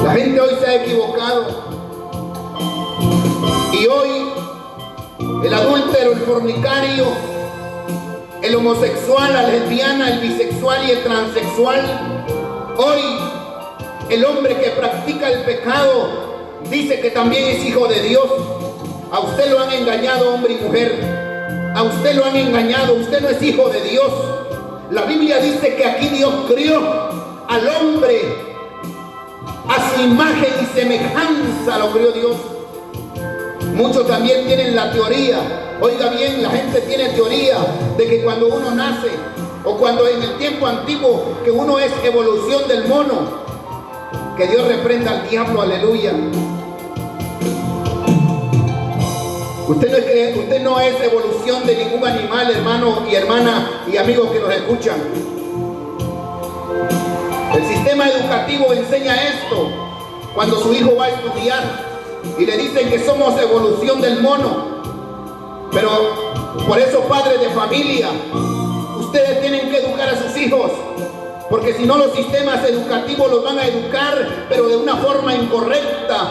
La gente hoy se ha equivocado. Y hoy el adúltero, el fornicario, el homosexual, la lesbiana, el bisexual y el transexual, hoy el hombre que practica el pecado dice que también es hijo de Dios. A usted lo han engañado, hombre y mujer. A usted lo han engañado. Usted no es hijo de Dios. La Biblia dice que aquí Dios crió al hombre a su imagen y semejanza, lo crió Dios. Muchos también tienen la teoría, oiga bien, la gente tiene teoría de que cuando uno nace, o cuando en el tiempo antiguo, que uno es evolución del mono. Que Dios reprenda al diablo, aleluya. Usted no es evolución de ningún animal, hermano y hermana y amigos que nos escuchan. El sistema educativo enseña esto cuando su hijo va a estudiar y le dicen que somos evolución del mono. Pero por eso, padres de familia, ustedes tienen que educar a sus hijos, porque si no los sistemas educativos los van a educar, pero de una forma incorrecta.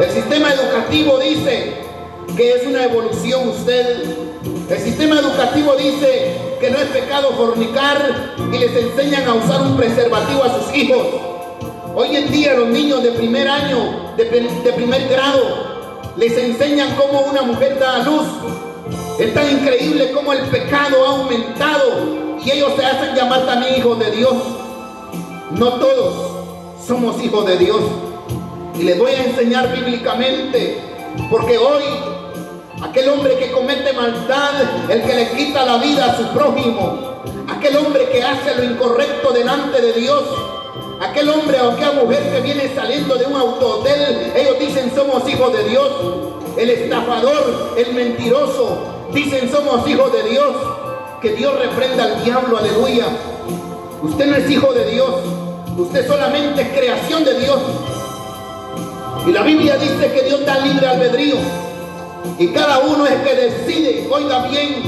El sistema educativo dice que es una evolución usted. El sistema educativo dice que no es pecado fornicar y les enseñan a usar un preservativo a sus hijos. Hoy en día los niños de primer año, de primer grado, les enseñan cómo una mujer da a luz. Es tan increíble cómo el pecado ha aumentado y ellos se hacen llamar también hijos de Dios. No todos somos hijos de Dios. Y les voy a enseñar bíblicamente, porque hoy aquel hombre que comete maldad, el que le quita la vida a su prójimo, aquel hombre que hace lo incorrecto delante de Dios, aquel hombre o aquella mujer que viene saliendo de un autohotel, ellos dicen somos hijos de Dios. El estafador, el mentiroso, dicen somos hijos de Dios. Que Dios reprenda al diablo, aleluya. Usted no es hijo de Dios, usted solamente es creación de Dios. Y la Biblia dice que Dios da libre albedrío. Y cada uno es el que decide, oiga bien,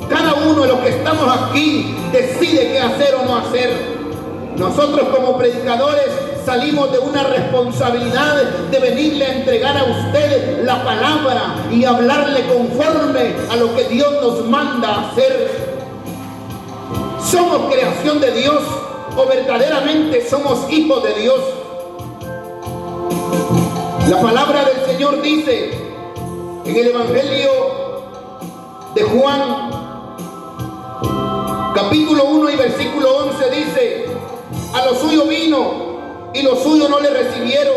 cada uno de los que estamos aquí decide qué hacer o no hacer. Nosotros como predicadores salimos de una responsabilidad de venirle a entregar a usted la palabra y hablarle conforme a lo que Dios nos manda hacer. ¿Somos creación de Dios o verdaderamente somos hijos de Dios? La palabra del Señor dice en el Evangelio de Juan, capítulo 1 y versículo 11, dice: a lo suyo vino y los suyos no le recibieron,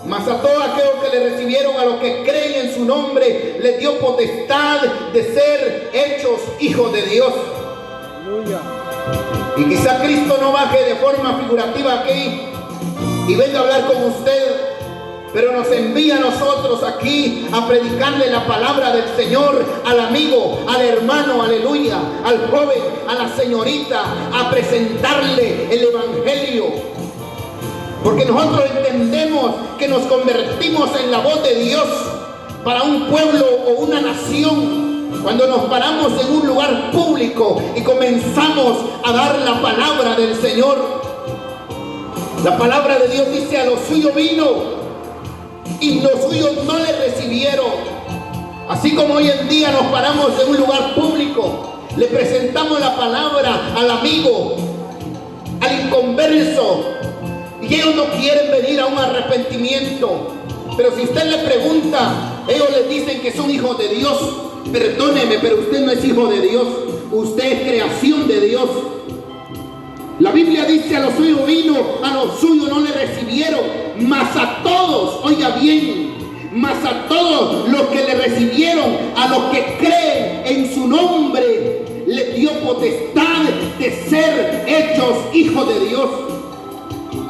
mas a todos aquellos que le recibieron, a los que creen en su nombre, les dio potestad de ser hechos hijos de Dios. Aleluya. Y quizá Cristo no baje de forma figurativa aquí y venga a hablar con usted, pero nos envía a nosotros aquí a predicarle la palabra del Señor al amigo, al hermano, aleluya, al joven, a la señorita, a presentarle el Evangelio. Porque nosotros entendemos que nos convertimos en la voz de Dios para un pueblo o una nación cuando nos paramos en un lugar público y comenzamos a dar la palabra del Señor. La palabra de Dios dice: a lo suyo vino y los suyos no le recibieron. Así como hoy en día nos paramos en un lugar público, le presentamos la palabra al amigo, al inconverso, y ellos no quieren venir a un arrepentimiento. Pero si usted le pregunta, ellos les dicen que son hijos de Dios. Perdóneme, pero usted no es hijo de Dios, usted es creación de Dios. La Biblia dice: a los suyos vino, a los suyos no le recibieron, mas a todos, oiga bien, mas a todos los que le recibieron, a los que creen en su nombre, les dio potestad de ser hechos hijos de Dios.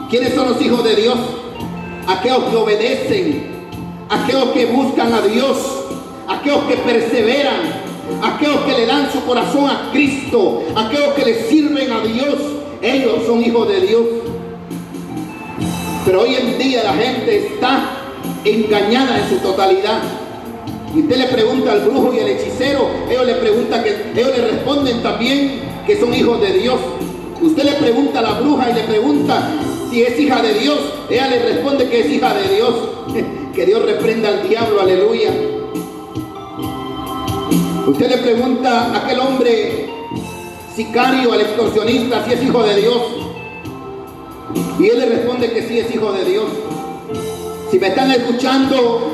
¿Quiénes son los hijos de Dios? Aquellos que obedecen, aquellos que buscan a Dios, aquellos que perseveran, aquellos que le dan su corazón a Cristo, aquellos que le sirven a Dios. Ellos son hijos de Dios. Pero hoy en día la gente está engañada en su totalidad. Y usted le pregunta al brujo y al hechicero, ellos le responden también que son hijos de Dios. Usted le pregunta a la bruja y le pregunta si si es hija de Dios, ella le responde que es hija de Dios. Que Dios reprenda al diablo, aleluya. Usted le pregunta a aquel hombre sicario, al extorsionista, si es hijo de Dios, y él le responde que sí es hijo de Dios. Si me están escuchando,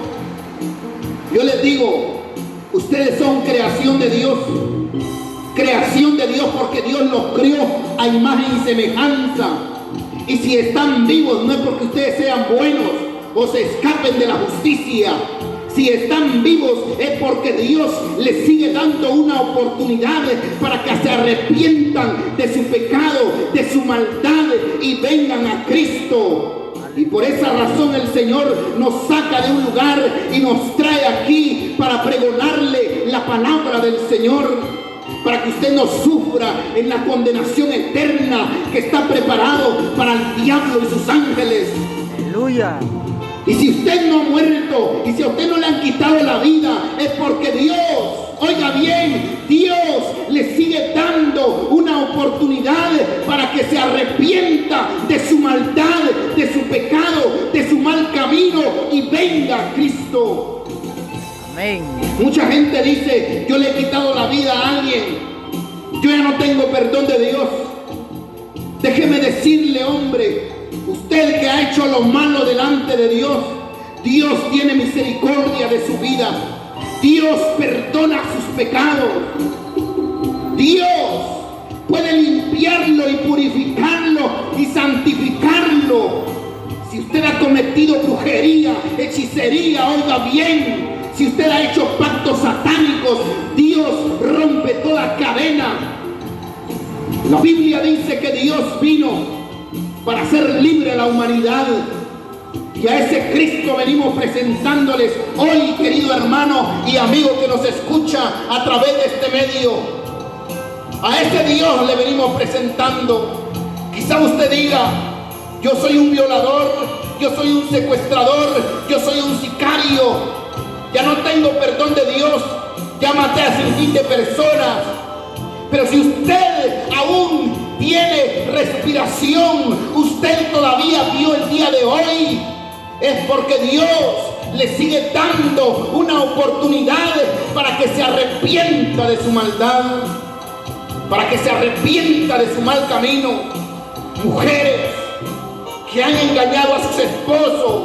yo les digo, ustedes son creación de Dios. Creación de Dios, porque Dios los crió a imagen y semejanza. Y si están vivos, no es porque ustedes sean buenos o se escapen de la justicia. Si están vivos es porque Dios les sigue dando una oportunidad para que se arrepientan de su pecado, de su maldad y vengan a Cristo. Y por esa razón el Señor nos saca de un lugar y nos trae aquí para pregonarle la palabra del Señor, para que usted no sufra en la condenación eterna que está preparado para el diablo y sus ángeles. Aleluya. Y si usted no ha muerto, y si a usted no le han quitado la vida, es porque Dios, oiga bien, Dios le sigue dando una oportunidad para que se arrepienta de su maldad, de su pecado, de su mal camino y venga a Cristo. Amén. Mucha gente dice, yo le he quitado la vida a alguien, yo ya no tengo perdón de Dios. Déjeme decirle, hombre, usted que ha hecho lo malo delante de Dios, Dios tiene misericordia de su vida. Dios perdona sus pecados. Dios puede limpiarlo y purificarlo y santificarlo. Si usted ha cometido brujería, hechicería, oiga bien, si usted ha hecho pactos satánicos, Dios rompe toda cadena. La Biblia dice que Dios vino para hacer libre a la humanidad. Y a ese Cristo venimos presentándoles hoy, querido hermano y amigo que nos escucha a través de este medio. A ese Dios le venimos presentando. Quizá usted diga, yo soy un violador, yo soy un secuestrador, yo soy un sicario, ya no tengo perdón de Dios, ya maté a 100 de personas. Pero si usted aún tiene respiración, usted todavía vio el día de hoy, es porque Dios le sigue dando una oportunidad para que se arrepienta de su maldad, para que se arrepienta de su mal camino. Mujeres que han engañado a sus esposos,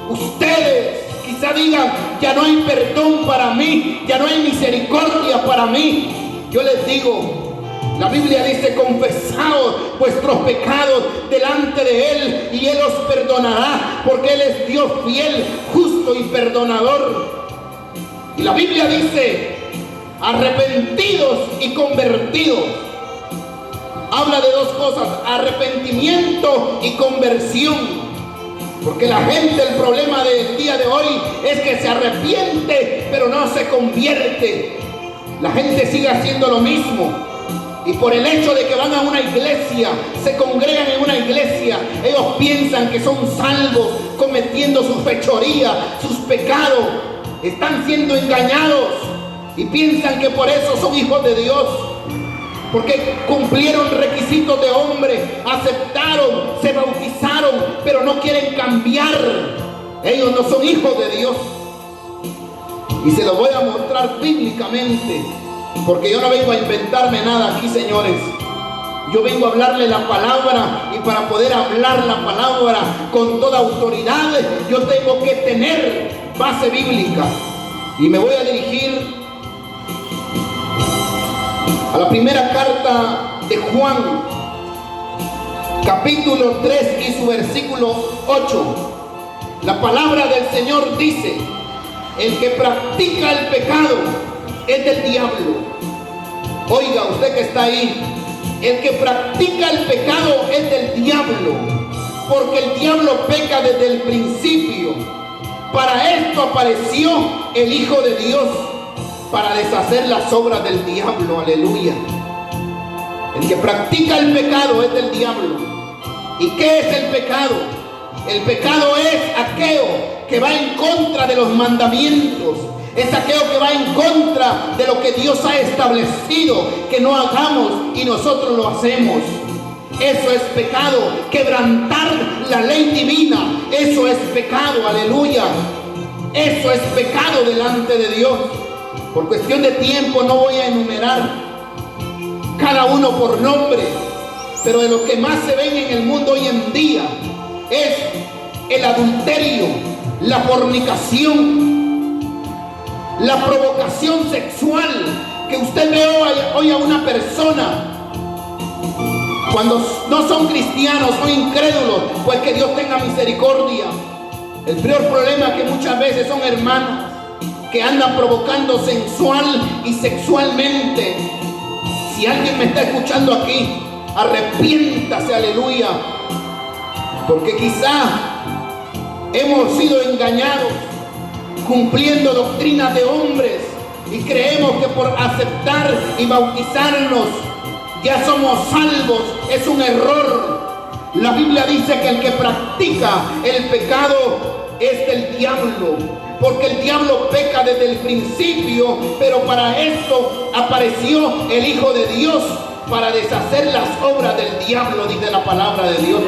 ustedes quizá digan, ya no hay perdón para mí, ya no hay misericordia para mí. Yo les digo, la Biblia dice, confesaos vuestros pecados delante de Él y Él os perdonará, porque Él es Dios fiel, justo y perdonador. Y la Biblia dice, arrepentidos y convertidos. Habla de dos cosas, arrepentimiento y conversión. Porque la gente, el problema del día de hoy es que se arrepiente, pero no se convierte. La gente sigue haciendo lo mismo. Y por el hecho de que van a una iglesia, se congregan en una iglesia, ellos piensan que son salvos, cometiendo sus fechorías, sus pecados. Están siendo engañados y piensan que por eso son hijos de Dios. Porque cumplieron requisitos de hombre, aceptaron, se bautizaron, pero no quieren cambiar. Ellos no son hijos de Dios. Y se lo voy a mostrar bíblicamente, porque yo no vengo a inventarme nada aquí, señores. Yo vengo a hablarle la palabra, y para poder hablar la palabra con toda autoridad, yo tengo que tener base bíblica. Y me voy a dirigir a la primera carta de Juan, capítulo 3 y su versículo 8. La palabra del Señor dice, el que practica el pecado es del diablo. Oiga, usted que está ahí, el que practica el pecado es del diablo, porque el diablo peca desde el principio. Para esto apareció el Hijo de Dios, para deshacer las obras del diablo. Aleluya. El que practica el pecado es del diablo. ¿Y qué es el pecado? El pecado es aquello que va en contra de los mandamientos. Es aquello que va en contra de lo que Dios ha establecido que no hagamos y nosotros lo hacemos. Eso es pecado. Quebrantar la ley divina, eso es pecado, aleluya. Eso es pecado delante de Dios. Por cuestión de tiempo no voy a enumerar cada uno por nombre, pero de lo que más se ven en el mundo hoy en día es el adulterio, la fornicación, la provocación sexual. Que usted ve hoy a una persona, cuando no son cristianos, son incrédulos, pues que Dios tenga misericordia. El peor problema es que muchas veces son hermanas que andan provocando sensual y sexualmente. Si alguien me está escuchando aquí, arrepiéntase, aleluya, porque quizá hemos sido engañados cumpliendo doctrinas de hombres y creemos que por aceptar y bautizarnos ya somos salvos. Es un error. La Biblia dice que el que practica el pecado es del diablo, porque el diablo peca desde el principio, pero para esto apareció el Hijo de Dios, para deshacer las obras del diablo, dice la palabra de Dios.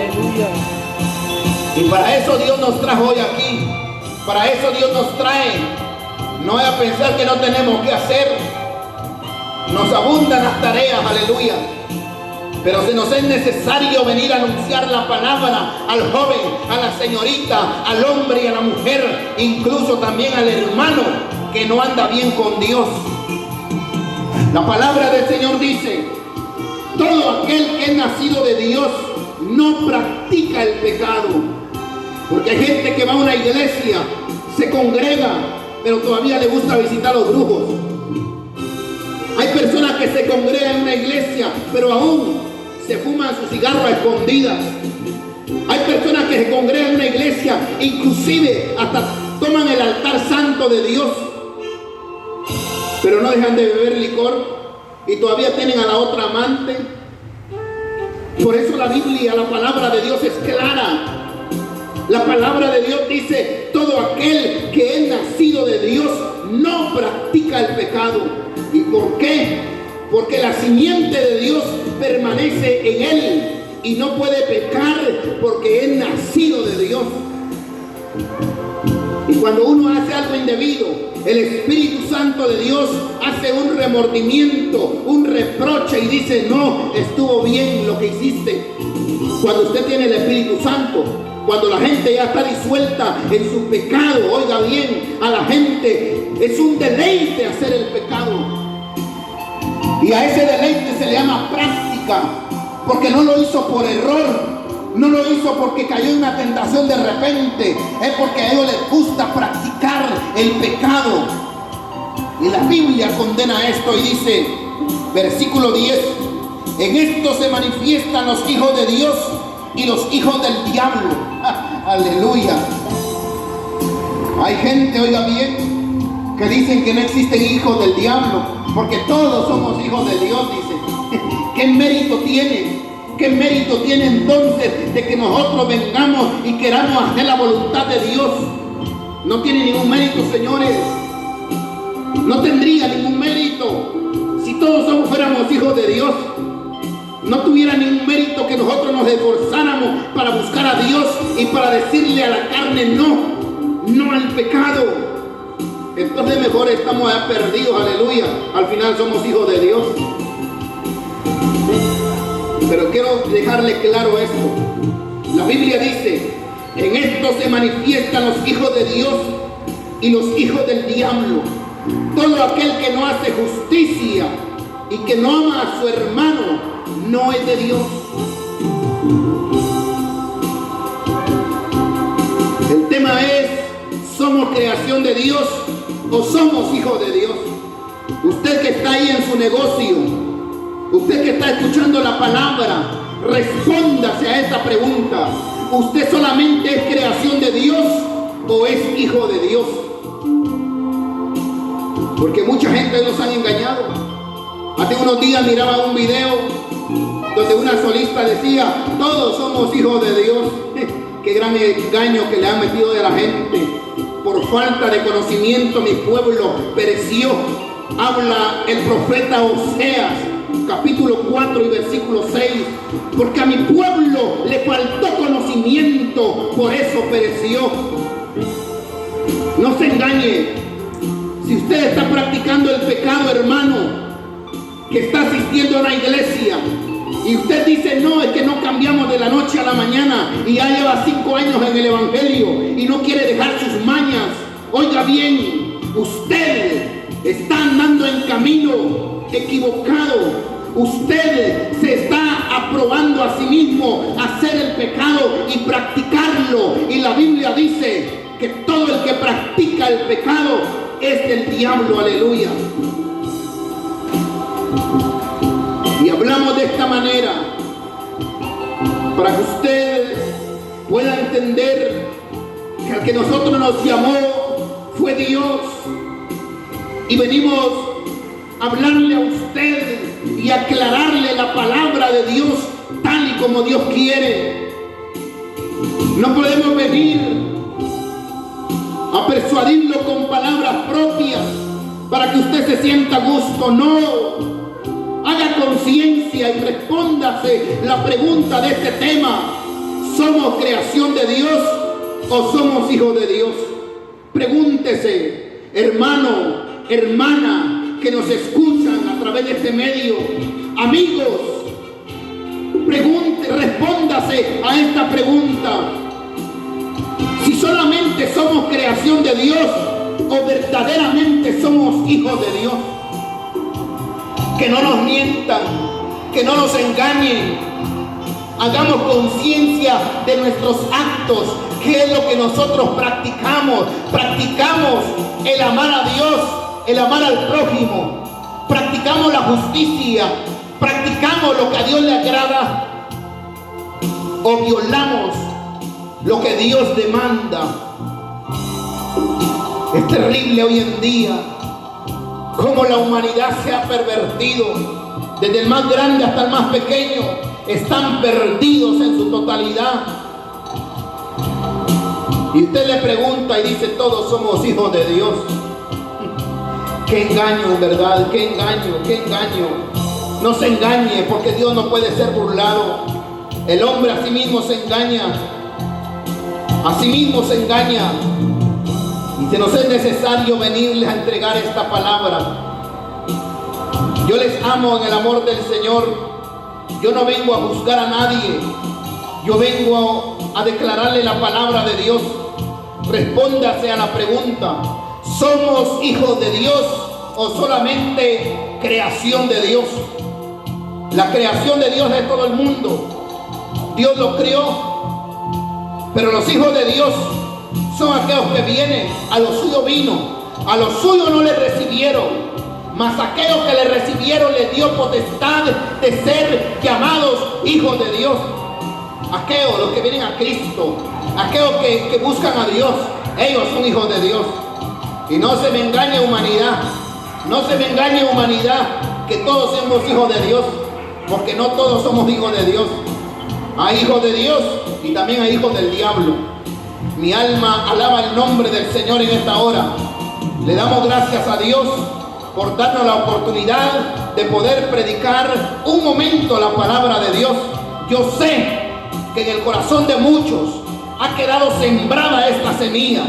Y para eso Dios nos trajo hoy aquí, para eso Dios nos trae. No voy a pensar que no tenemos que hacer, nos abundan las tareas, aleluya. Pero si nos es necesario venir a anunciar la palabra al joven, a la señorita, al hombre y a la mujer, incluso también al hermano que no anda bien con Dios. La palabra del Señor dice: todo aquel que es nacido de Dios no practica el pecado. Porque hay gente que va a una iglesia, se congrega, pero todavía le gusta visitar a los brujos. Hay personas que se congregan en una iglesia, pero aún se fuman sus cigarros a escondidas. Hay personas que se congregan en una iglesia, inclusive hasta toman el altar santo de Dios, pero no dejan de beber licor y todavía tienen a la otra amante. Por eso la Biblia, la palabra de Dios es clara. La palabra de Dios dice: todo aquel que es nacido de Dios no practica el pecado. ¿Y por qué? Porque la simiente de Dios permanece en él y no puede pecar porque es nacido de Dios. Y cuando uno hace algo indebido, el Espíritu Santo de Dios hace un remordimiento, un reproche y dice: no, estuvo bien lo que hiciste. Cuando usted tiene el Espíritu Santo, cuando la gente ya está disuelta en su pecado, oiga bien, a la gente es un deleite hacer el pecado. Y a ese deleite se le llama práctica, porque no lo hizo por error, no lo hizo porque cayó en una tentación de repente, es porque a ellos les gusta practicar el pecado. Y la Biblia condena esto y dice, versículo 10, en esto se manifiestan los hijos de Dios y los hijos del diablo. Aleluya. Hay gente, oiga bien, que dicen que no existen hijos del diablo, porque todos somos hijos de Dios, dice. ¿Qué mérito tiene? ¿Qué mérito tiene entonces de que nosotros vengamos y queramos hacer la voluntad de Dios? No tiene ningún mérito, señores. No tendría ningún mérito. Si todos fuéramos hijos de Dios, no tuviera ningún mérito que nosotros nos esforzáramos para buscar a Dios y para decirle a la carne no al pecado. Entonces mejor estamos perdidos, aleluya. Al final somos hijos de Dios. Pero quiero dejarle claro esto. La Biblia dice, en esto se manifiestan los hijos de Dios y los hijos del diablo. Todo aquel que no hace justicia y que no ama a su hermano no es de Dios. El tema es, ¿somos creación de Dios o somos hijos de Dios? Usted que está ahí en su negocio, usted que está escuchando la palabra, respóndase a esta pregunta. ¿Usted solamente es creación de Dios o es hijo de Dios? Porque mucha gente nos han engañado. Hace unos días miraba un video donde una solista decía, todos somos hijos de Dios. Qué gran engaño que le han metido de la gente. Por falta de conocimiento mi pueblo pereció. Habla el profeta Oseas capítulo 4 y versículo 6, porque a mi pueblo le faltó conocimiento, por eso pereció. No se engañe. Si usted está practicando el pecado, hermano, que está asistiendo a la iglesia, y usted dice, no, es que no cambiamos de la noche a la mañana, y ya lleva 5 años en el evangelio, y no quiere dejar sus mañas, oiga bien, usted está andando en camino equivocado. Usted se está aprobando a sí mismo hacer el pecado y practicarlo. Y la Biblia dice que todo el que practica el pecado es del diablo. Aleluya. Y hablamos de esta manera para que usted pueda entender que al que nosotros nos llamó fue Dios. Y venimos a hablarle a usted y aclararle la palabra de Dios tal y como Dios quiere. No podemos venir a persuadirlo con palabras propias para que usted se sienta a gusto. No. Haga conciencia y respóndase la pregunta de este tema. ¿Somos creación de Dios o somos hijos de Dios? Pregúntese, hermano, hermana, que nos escuchan a través de este medio, amigos, respóndase a esta pregunta: si solamente somos creación de Dios o verdaderamente somos hijos de Dios. Que no nos mientan, que no nos engañen. Hagamos conciencia de nuestros actos. ¿Qué es lo que nosotros practicamos? Practicamos el amar a Dios, el amar al prójimo, practicamos la justicia, practicamos lo que a Dios le agrada, o violamos lo que Dios demanda. Es terrible hoy en día cómo la humanidad se ha pervertido, desde el más grande hasta el más pequeño, están perdidos en su totalidad. Y usted le pregunta y dice, todos somos hijos de Dios. Qué engaño, ¿verdad? Qué engaño, qué engaño. No se engañe, porque Dios no puede ser burlado. El hombre a sí mismo se engaña. A sí mismo se engaña. Y se nos es necesario venirles a entregar esta palabra. Yo les amo en el amor del Señor. Yo no vengo a juzgar a nadie. Yo vengo a declararle la palabra de Dios. Respóndase a la pregunta: ¿somos hijos de Dios o solamente creación de Dios? La creación de Dios es todo el mundo. Dios lo creó. Pero los hijos de Dios son aquellos que vienen. A los suyos vino, a los suyos no le recibieron, mas aquellos que le recibieron les dio potestad de ser llamados hijos de Dios. Aquellos, los que vienen a Cristo, aquellos que buscan a Dios, ellos son hijos de Dios. Y no se me engañe humanidad, no se me engañe humanidad, que todos somos hijos de Dios, porque no todos somos hijos de Dios. Hay hijos de Dios y también hay hijos del diablo. Mi alma alaba el nombre del Señor en esta hora. Le damos gracias a Dios por darnos la oportunidad de poder predicar un momento la palabra de Dios. Yo sé que en el corazón de muchos ha quedado sembrada esta semilla.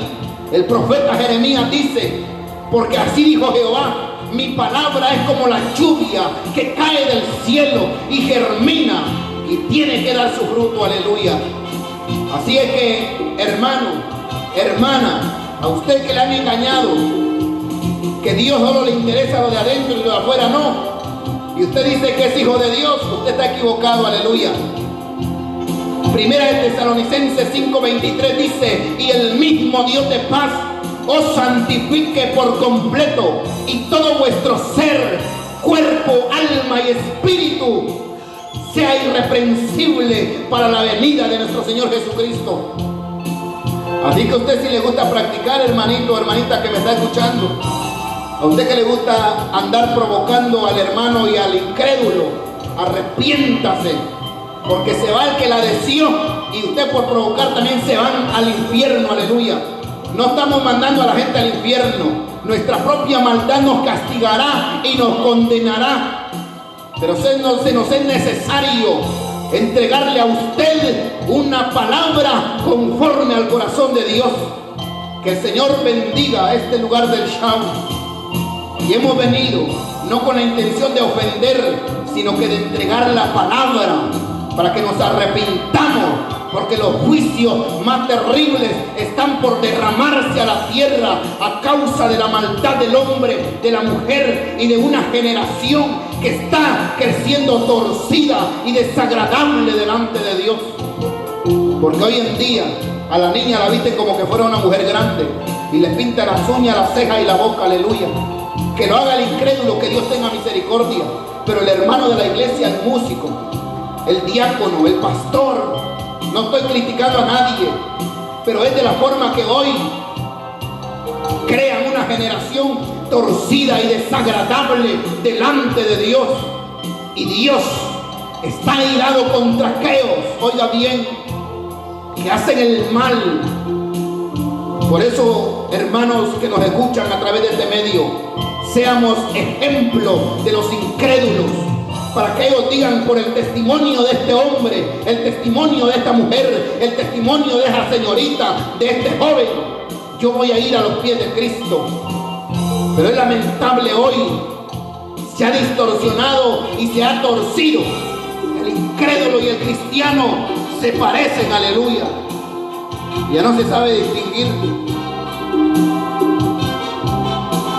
El profeta Jeremías dice, porque así dijo Jehová, mi palabra es como la lluvia que cae del cielo y germina y tiene que dar su fruto. Aleluya. Así es que, hermano, hermana, a usted que le han engañado, que Dios solo le interesa lo de adentro y lo de afuera no, y usted dice que es hijo de Dios, usted está equivocado. Aleluya. Primera de Tesalonicenses 5:23 dice, y el mismo Dios de paz os santifique por completo, y todo vuestro ser, cuerpo, alma y espíritu sea irreprensible para la venida de nuestro Señor Jesucristo. Así que a usted, si le gusta practicar, hermanito, hermanita que me está escuchando, a usted que le gusta andar provocando al hermano y al incrédulo, arrepiéntase, porque se va el que la deseó, y usted por provocar también se van al infierno. Aleluya. No estamos mandando a la gente al infierno. Nuestra propia maldad nos castigará y nos condenará. Pero se nos es necesario entregarle a usted una palabra conforme al corazón de Dios. Que el Señor bendiga este lugar del Shabbat. Y hemos venido no con la intención de ofender, sino que de entregar la palabra para que nos arrepintamos, porque los juicios más terribles están por derramarse a la tierra a causa de la maldad del hombre, de la mujer y de una generación que está creciendo torcida y desagradable delante de Dios. Porque hoy en día a la niña la visten como que fuera una mujer grande y le pinta las uñas, las cejas y la boca, aleluya. Que lo haga el incrédulo, que Dios tenga misericordia. Pero el hermano de la iglesia, el músico, el diácono, el pastor, no estoy criticando a nadie, pero es de la forma que hoy crean una generación torcida y desagradable delante de Dios. Y Dios está airado contra aquellos, oiga bien, que hacen el mal. Por eso, hermanos que nos escuchan a través de este medio, seamos ejemplo de los incrédulos, para que ellos digan por el testimonio de este hombre, el testimonio de esta mujer, el testimonio de esa señorita, de este joven, yo voy a ir a los pies de Cristo. Pero es lamentable hoy, se ha distorsionado y se ha torcido. El incrédulo y el cristiano se parecen, aleluya. Ya no se sabe distinguir.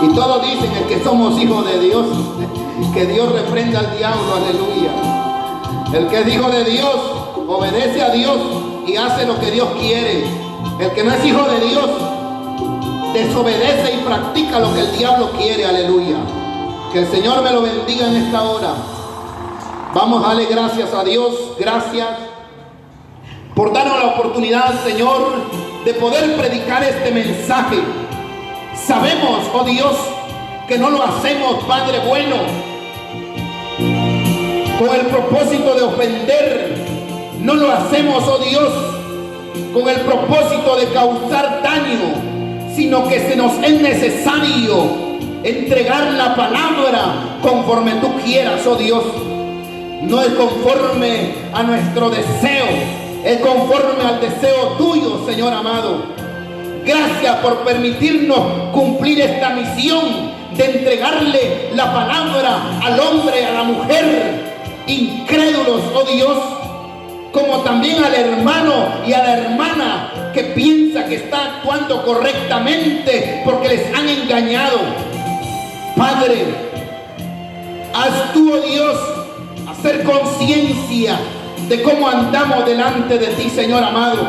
Y todos dicen el que somos hijos de Dios, que Dios reprenda al diablo, aleluya. El que es hijo de Dios, obedece a Dios y hace lo que Dios quiere. El que no es hijo de Dios, desobedece y practica lo que el diablo quiere, aleluya. Que el Señor me lo bendiga en esta hora. Vamos a darle gracias a Dios, gracias por darnos la oportunidad, Señor, de poder predicar este mensaje. Sabemos, oh Dios, que no lo hacemos, Padre bueno, con el propósito de ofender. No lo hacemos, oh Dios, con el propósito de causar daño, sino que se nos es necesario entregar la palabra conforme tú quieras, oh Dios. No es conforme a nuestro deseo, es conforme al deseo tuyo, Señor amado. Gracias por permitirnos cumplir esta misión de entregarle la palabra al hombre, a la mujer, incrédulos, oh Dios, como también al hermano y a la hermana que piensa que está actuando correctamente porque les han engañado. Padre, haz tú, oh Dios, hacer conciencia de cómo andamos delante de ti, Señor amado.